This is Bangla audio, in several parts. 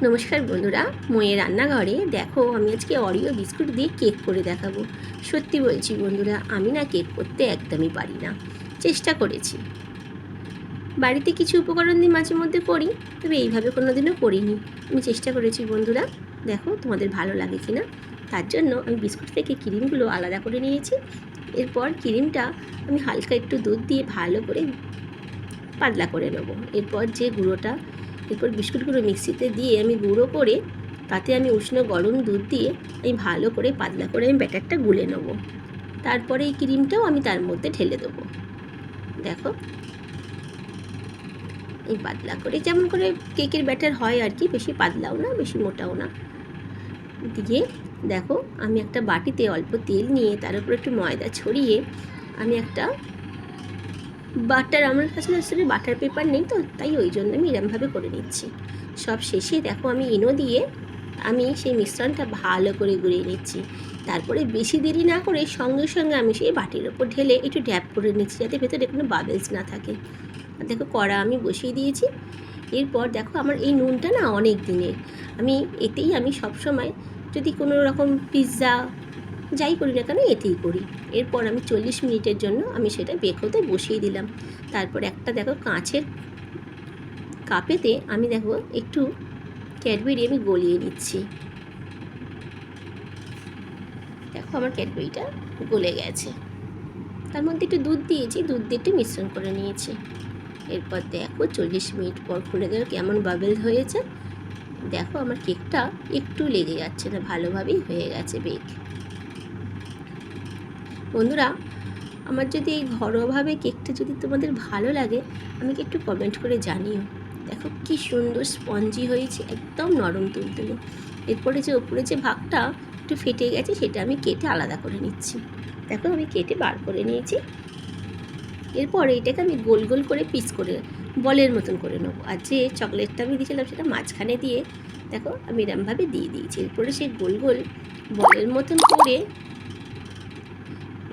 নমস্কার বন্ধুরা, ময়ের রান্নাঘরে দেখো আমি আজকে অরিও বিস্কুট দিয়ে কেক করে দেখাবো। সত্যি বলছি বন্ধুরা, আমি না কেক করতে একদমই পারি না। চেষ্টা করেছি, বাড়িতে কিছু উপকরণ দিয়ে মাঝে মধ্যে করি, তবে এইভাবে কোনো দিনও করিনি। আমি চেষ্টা করেছি বন্ধুরা, দেখো তোমাদের ভালো লাগে কি না। তার জন্য আমি বিস্কুট থেকে ক্রিমগুলো আলাদা করে নিয়েছি। এরপর ক্রিমটা আমি হালকা একটু দুধ দিয়ে ভালো করে পাতলা করে নেবো। এরপর বিস্কুটগুলো মিক্সিতে দিয়ে আমি গুঁড়ো করে তাতে আমি উষ্ণ গরম দুধ দিয়ে আমি ভালো করে পাতলা করে আমি ব্যাটারটা গুলে নেব। তারপরে এই ক্রিমটাও আমি তার মধ্যে ঢেলে দেবো। দেখো এই পাতলা করে, যেমন করে কেকের ব্যাটার হয় আর কি, বেশি পাতলাও না বেশি মোটাও না, দিয়ে দেখো আমি একটা বাটিতে অল্প তেল নিয়ে তার উপর একটু ময়দা ছড়িয়ে আমি একটা আমার কাছে আসলে বাটার পেপার নেই, তো তাই ওই জন্য আমি এরমভাবে করে নিচ্ছি। সব শেষে দেখো আমি ইনো দিয়ে আমি সেই মিশ্রণটা ভালো করে গুলিয়ে নিচ্ছি। তারপরে বেশি দেরি না করে সঙ্গে সঙ্গে আমি সেই বাটির ওপর ঢেলে একটু ড্যাপ করে নিচ্ছি, যাতে ভেতরে কোনো বাবেলস না থাকে। আর দেখো কড়া আমি বসিয়ে দিয়েছি। এরপর দেখো আমার এই নুনটা না অনেক দিনের, আমি সবসময় যদি কোনো রকম পিৎজা যাই করি না কেন এতেই করি। এরপর আমি 40 মিনিটের জন্য আমি সেটা বেক হতে বসিয়ে দিলাম। তারপর একটা দেখো কাঁচের কাপেতে আমি দেখো একটু ক্যাডবেরি আমি গলিয়ে নিচ্ছি। দেখো আমার ক্যাডবেরিটা গলে গেছে। তার মধ্যে একটু দুধ দিয়েছি, দুধ দিয়ে একটু মিশ্রণ করে নিয়েছি। এরপর দেখো 40 মিনিট পর খুলে দেখো কেমন বাবেল হয়েছে। দেখো আমার কেকটা একটু লেগে যাচ্ছে না, ভালোভাবেই হয়ে গেছে বেক। বন্ধুরা, আমার যদি এই ঘরোয়াভাবে কেকটা যদি তোমাদের ভালো লাগে, আমাকে একটু কমেন্ট করে জানিও। দেখো কি সুন্দর স্পঞ্জি হয়েছে, একদম নরম তুলতুলে। এরপরে যে ওপরে যে ভাগটা একটু ফেটে গেছে সেটা আমি কেটে আলাদা করে নিচ্ছি। দেখো আমি কেটে বার করে নিয়েছি। এরপরে এটাকে আমি গোল গোল করে পিস করে বলের মতন করে নেবো। আর যে চকলেটটা আমি দিয়েছিলাম সেটা মাঝখানে দিয়ে দেখো আমি এরমভাবে দিয়ে দিয়েছি। এরপরে সেই গোল গোল বলের মতন করে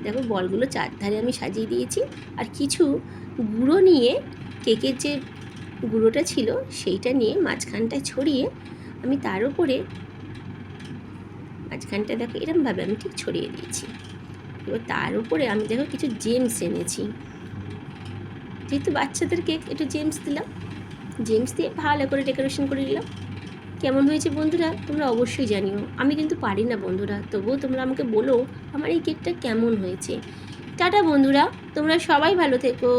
দেখো বলগুলো চারধারে আমি সাজিয়ে দিয়েছি। আর কিছু গুঁড়ো নিয়ে, কেকের যে গুঁড়োটা ছিল সেইটা নিয়ে মাঝখানটায় ছড়িয়ে আমি তার উপরে মাঝখানটা দেখো এরমভাবে আমি ঠিক ছড়িয়ে দিয়েছি। এবার তার উপরে আমি দেখো কিছু জেমস এনেছি, যেহেতু বাচ্চাদের কেক একটু জেমস দিলাম, জেমস দিয়ে ভালো করে ডেকোরেশন করে দিলাম। কেমন হয়েছে বন্ধুরা তোমরা অবশ্যই জানিও। আমি কিন্তু পারি না বন্ধুরা, তবুও তোমরা আমাকে বলো আমার এই কেকটা কেমন হয়েছে। টাটা বন্ধুরা, তোমরা সবাই ভালো থেকো।